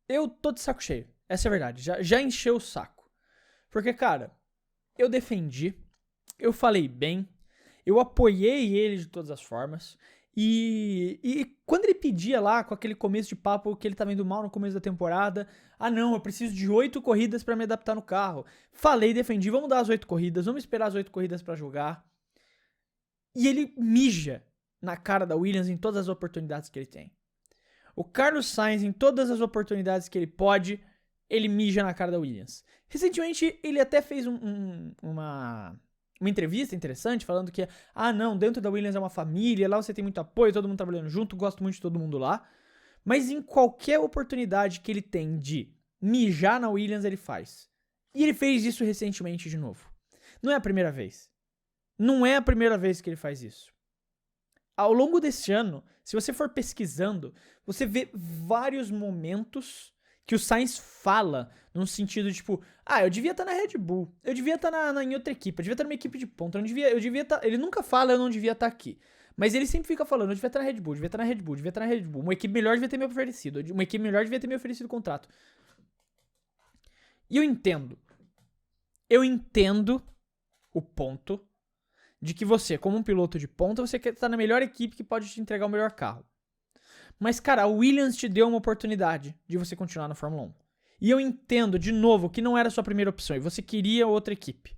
eu tô de saco cheio. Essa é a verdade. Já encheu o saco. Porque, cara, eu defendi, eu falei bem, eu apoiei ele de todas as formas. E quando ele pedia lá, com aquele começo de papo que ele tava indo mal no começo da temporada, não, eu preciso de 8 corridas pra me adaptar no carro. Falei, defendi, vamos dar as 8 corridas, vamos esperar as 8 corridas pra jogar. E ele mija na cara da Williams em todas as oportunidades que ele tem. O Carlos Sainz, em todas as oportunidades que ele pode, ele mija na cara da Williams. Recentemente, ele até fez uma entrevista interessante, falando que, não, dentro da Williams é uma família, lá você tem muito apoio, todo mundo trabalhando junto, gosto muito de todo mundo lá. Mas em qualquer oportunidade que ele tem de mijar na Williams, ele faz. E ele fez isso recentemente de novo. Não é a primeira vez. Não é a primeira vez que ele faz isso. Ao longo desse ano, se você for pesquisando, você vê vários momentos que o Sainz fala num sentido tipo, eu devia estar na Red Bull, eu devia estar em outra equipe, eu devia estar numa equipe de ponta, eu devia estar... Ele nunca fala, eu não devia estar aqui. Mas ele sempre fica falando, eu devia estar na Red Bull, devia estar na Red Bull, devia estar na Red Bull. Uma equipe melhor devia ter me oferecido, uma equipe melhor devia ter me oferecido contrato. E eu entendo. Eu entendo o ponto de que você, como um piloto de ponta, você quer estar na melhor equipe que pode te entregar o melhor carro. Mas, cara, a Williams te deu uma oportunidade de você continuar na Fórmula 1. E eu entendo, de novo, que não era a sua primeira opção e você queria outra equipe.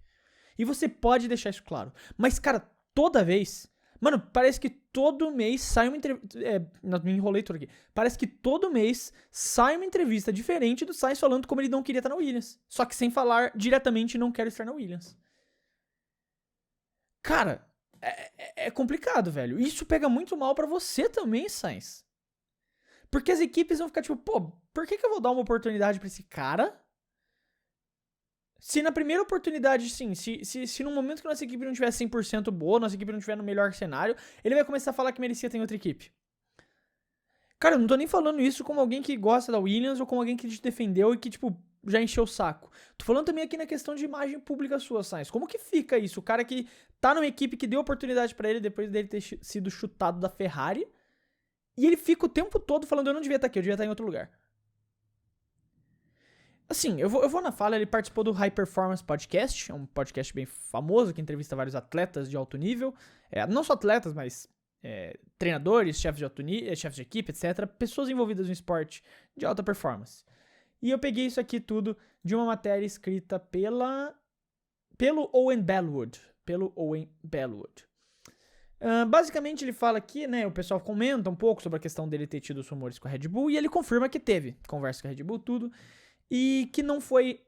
E você pode deixar isso claro. Mas, cara, toda vez... Mano, parece que todo mês sai uma entrevista... me enrolei tudo aqui. Parece que todo mês sai uma entrevista diferente do Sainz falando como ele não queria estar na Williams. Só que sem falar diretamente, não quero estar na Williams. Cara, é complicado, velho. Isso pega muito mal pra você também, Sainz. Porque as equipes vão ficar tipo, por que eu vou dar uma oportunidade pra esse cara? Se na primeira oportunidade, sim, se no momento que nossa equipe não tiver 100% boa, nossa equipe não tiver no melhor cenário, ele vai começar a falar que merecia ter outra equipe. Cara, eu não tô nem falando isso como alguém que gosta da Williams ou como alguém que te defendeu e que, tipo, já encheu o saco. Tô falando também aqui na questão de imagem pública sua, Sainz. Como que fica isso? O cara que tá numa equipe que deu oportunidade pra ele depois dele ter sido chutado da Ferrari e ele fica o tempo todo falando, eu não devia estar aqui, eu devia estar em outro lugar. Assim, eu vou na fala, ele participou do High Performance Podcast, é um podcast bem famoso que entrevista vários atletas de alto nível, não só atletas, mas treinadores, chefes de equipe, etc, pessoas envolvidas no esporte de alta performance. E eu peguei isso aqui tudo de uma matéria escrita pelo Owen Bellwood. Basicamente ele fala aqui, né, o pessoal comenta um pouco sobre a questão dele ter tido os rumores com a Red Bull, e ele confirma que teve conversa com a Red Bull, tudo, e que não foi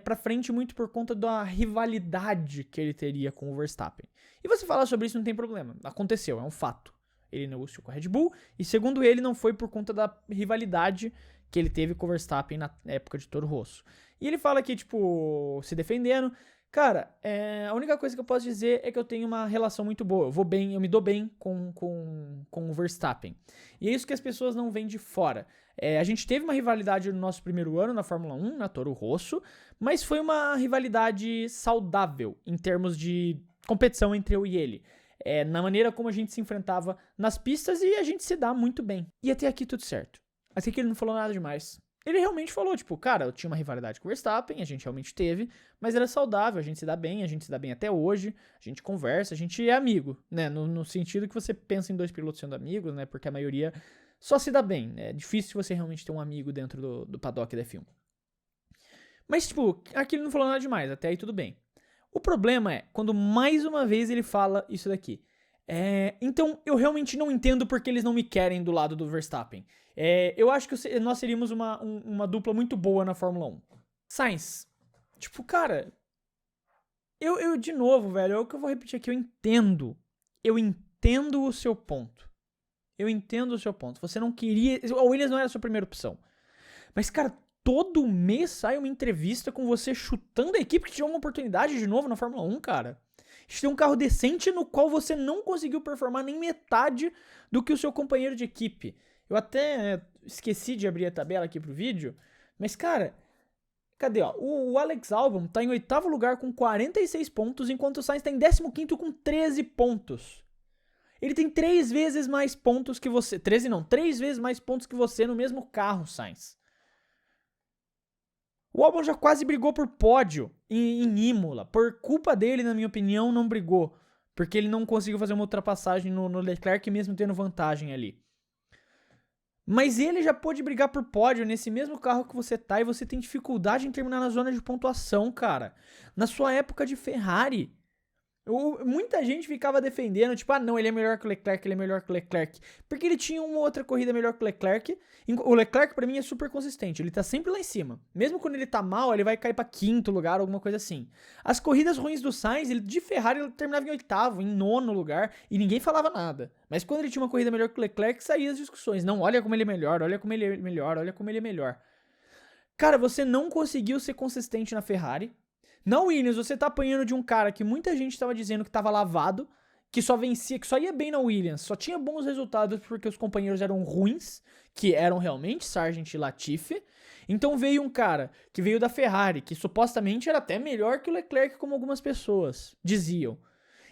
pra frente muito por conta da rivalidade que ele teria com o Verstappen. E você falar sobre isso não tem problema, aconteceu, é um fato. Ele negociou com a Red Bull, e segundo ele, não foi por conta da rivalidade que ele teve com o Verstappen na época de Toro Rosso. E ele fala aqui, tipo, se defendendo. Cara, a única coisa que eu posso dizer é que eu tenho uma relação muito boa. Eu me dou bem com o Verstappen. E é isso que as pessoas não veem de fora. A gente teve uma rivalidade no nosso primeiro ano na Fórmula 1, na Toro Rosso, mas foi uma rivalidade saudável em termos de competição entre eu e ele. Na maneira como a gente se enfrentava nas pistas e a gente se dá muito bem. E até aqui tudo certo. Até que ele não falou nada demais. Ele realmente falou, tipo, cara, eu tinha uma rivalidade com o Verstappen, a gente realmente teve, mas ela é saudável, a gente se dá bem até hoje, a gente conversa, a gente é amigo, né, no sentido que você pensa em dois pilotos sendo amigos, né, porque a maioria só se dá bem, né, é difícil você realmente ter um amigo dentro do paddock da F1. Mas, tipo, aqui ele não falou nada demais, até aí tudo bem. O problema é, quando mais uma vez ele fala isso daqui. Então, eu realmente não entendo porque eles não me querem do lado do Verstappen. Eu acho que nós seríamos uma dupla muito boa na Fórmula 1. Sainz, tipo, cara, eu de novo, velho, é o que eu vou repetir aqui, eu entendo o seu ponto. Você não queria, a Williams não era a sua primeira opção. Mas, cara, todo mês sai uma entrevista com você chutando a equipe que te deu uma oportunidade de novo na Fórmula 1, cara. A gente tem um carro decente no qual você não conseguiu performar nem metade do que o seu companheiro de equipe. Eu até esqueci de abrir a tabela aqui pro vídeo, mas, cara, cadê, ó? O Alex Albon tá em 8º lugar com 46 pontos, enquanto o Sainz tá em 15º com 13 pontos. Ele tem 3 vezes mais pontos que você. 3 vezes mais pontos que você no mesmo carro, Sainz. O Albon já quase brigou por pódio em Imola. Por culpa dele, na minha opinião, não brigou. Porque ele não conseguiu fazer uma ultrapassagem no Leclerc, mesmo tendo vantagem ali. Mas ele já pôde brigar por pódio nesse mesmo carro que você tá, e você tem dificuldade em terminar na zona de pontuação, cara. Na sua época de Ferrari, muita gente ficava defendendo, tipo, ah não, ele é melhor que o Leclerc, ele é melhor que o Leclerc. Porque ele tinha uma outra corrida melhor que o Leclerc. O Leclerc, pra mim, é super consistente, ele tá sempre lá em cima. Mesmo quando ele tá mal, ele vai cair pra 5º lugar, alguma coisa assim. As corridas ruins do Sainz, de Ferrari, ele terminava em 8º, em 9º lugar, e ninguém falava nada. Mas quando ele tinha uma corrida melhor que o Leclerc, saía as discussões. Não, olha como ele é melhor, olha como ele é melhor, olha como ele é melhor. Cara, você não conseguiu ser consistente na Ferrari. Na Williams, você tá apanhando de um cara que muita gente tava dizendo que tava lavado, que só vencia, que só ia bem na Williams, só tinha bons resultados porque os companheiros eram ruins, que eram realmente Sargent e Latifi. Então veio um cara que veio da Ferrari, que supostamente era até melhor que o Leclerc, como algumas pessoas diziam.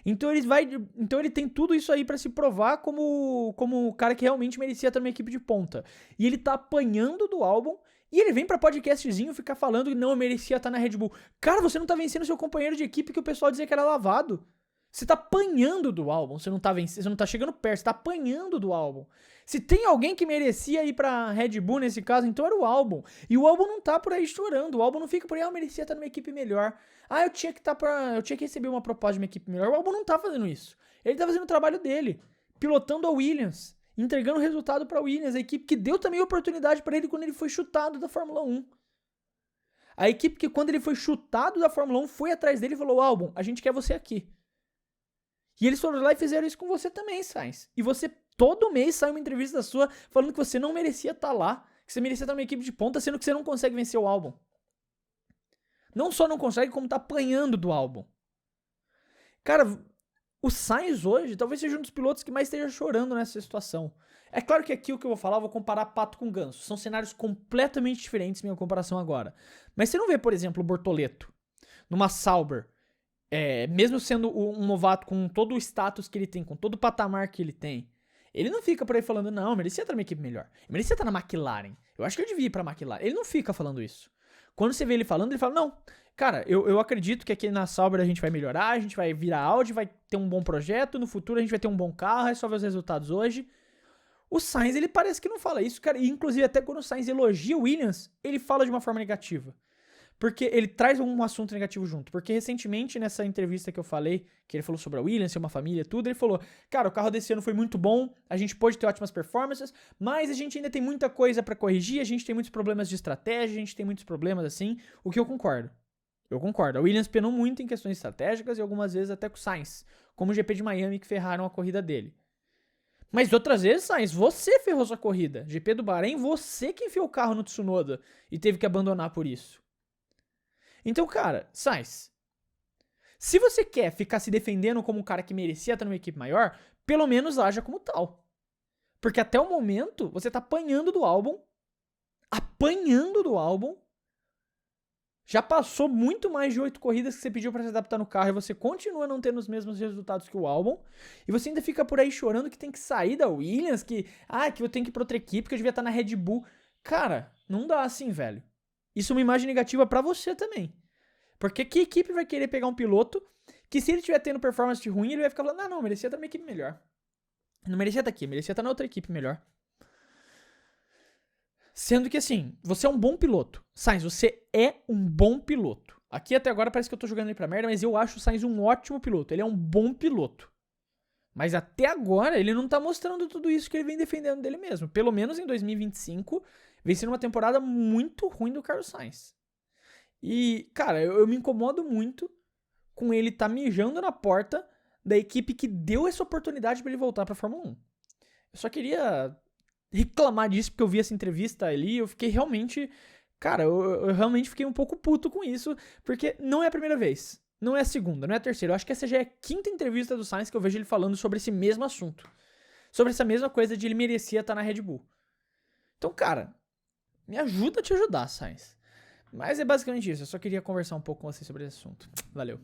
Então ele tem tudo isso aí pra se provar como o cara que realmente merecia estar numa equipe de ponta. E ele tá apanhando do Albon. E ele vem pra podcastzinho ficar falando que não, eu merecia estar na Red Bull. Cara, você não tá vencendo seu companheiro de equipe que o pessoal dizia que era lavado. Você tá apanhando do Albon, você não tá chegando perto, você tá apanhando do Albon. Se tem alguém que merecia ir pra Red Bull nesse caso, então era o Albon. E o Albon não tá por aí chorando, o Albon não fica por aí, eu merecia estar numa equipe melhor. Eu tinha que receber uma proposta de uma equipe melhor. O Albon não tá fazendo isso. Ele tá fazendo o trabalho dele, pilotando a Williams, entregando resultado pra Williams, a equipe que deu também oportunidade pra ele quando ele foi chutado da Fórmula 1. A equipe que quando ele foi chutado da Fórmula 1 foi atrás dele e falou, Albon, a gente quer você aqui. E eles foram lá e fizeram isso com você também, Sainz. E você, todo mês, sai uma entrevista sua falando que você não merecia estar lá, que você merecia estar numa equipe de ponta, sendo que você não consegue vencer o Albon. Não só não consegue, como tá apanhando do Albon. Cara, o Sainz hoje talvez seja um dos pilotos que mais esteja chorando nessa situação. É claro que aqui o que eu vou falar, eu vou comparar pato com ganso. São cenários completamente diferentes minha comparação agora. Mas você não vê, por exemplo, o Bortoleto numa Sauber, mesmo sendo um novato com todo o status que ele tem, com todo o patamar que ele tem, ele não fica por aí falando, não, eu merecia estar numa equipe melhor. Eu merecia estar na McLaren. Eu acho que eu devia ir pra McLaren. Ele não fica falando isso. Quando você vê ele falando, ele fala, não, cara, eu acredito que aqui na Sauber a gente vai melhorar, a gente vai virar Audi, vai ter um bom projeto, no futuro a gente vai ter um bom carro, é só ver os resultados hoje. O Sainz, ele parece que não fala isso, cara, e inclusive até quando o Sainz elogia o Williams, ele fala de uma forma negativa. Porque ele traz um assunto negativo junto. Porque recentemente, nessa entrevista que eu falei, que ele falou sobre a Williams, ser uma família, tudo, ele falou, cara, o carro desse ano foi muito bom, a gente pôde ter ótimas performances, mas a gente ainda tem muita coisa pra corrigir, a gente tem muitos problemas de estratégia, a gente tem muitos problemas assim, o que eu concordo. Eu concordo. A Williams penou muito em questões estratégicas e algumas vezes até com o Sainz, como o GP de Miami que ferraram a corrida dele. Mas outras vezes, Sainz, você ferrou sua corrida. GP do Bahrein, você que enfiou o carro no Tsunoda e teve que abandonar por isso. Então, cara, Sainz, se você quer ficar se defendendo como um cara que merecia estar numa equipe maior, pelo menos haja como tal. Porque até o momento, você tá apanhando do Albon. Já passou muito mais de 8 corridas que você pediu pra se adaptar no carro e você continua não tendo os mesmos resultados que o Albon. E você ainda fica por aí chorando que tem que sair da Williams, que eu tenho que ir pra outra equipe, que eu devia estar na Red Bull. Cara, não dá assim, velho. Isso é uma imagem negativa pra você também. Porque que equipe vai querer pegar um piloto que, se ele estiver tendo performance ruim, ele vai ficar falando, não, merecia estar numa equipe melhor. Não merecia estar aqui, merecia estar na outra equipe melhor. Sendo que, assim, você é um bom piloto. Sainz, você é um bom piloto. Aqui até agora parece que eu tô jogando ele pra merda, mas eu acho o Sainz um ótimo piloto. Ele é um bom piloto. Mas até agora ele não tá mostrando tudo isso que ele vem defendendo dele mesmo. Pelo menos em 2025, vem sendo uma temporada muito ruim do Carlos Sainz. E, cara, eu me incomodo muito com ele tá mijando na porta da equipe que deu essa oportunidade pra ele voltar pra Fórmula 1. Eu só queria reclamar disso porque eu vi essa entrevista ali e eu fiquei realmente... Cara, eu realmente fiquei um pouco puto com isso, porque não é a primeira vez, não é a segunda, não é a terceira. Eu acho que essa já é a quinta entrevista do Sainz que eu vejo ele falando sobre esse mesmo assunto. Sobre essa mesma coisa de ele merecia estar na Red Bull. Então, cara, me ajuda a te ajudar, Sainz. Mas é basicamente isso, eu só queria conversar um pouco com você sobre esse assunto. Valeu.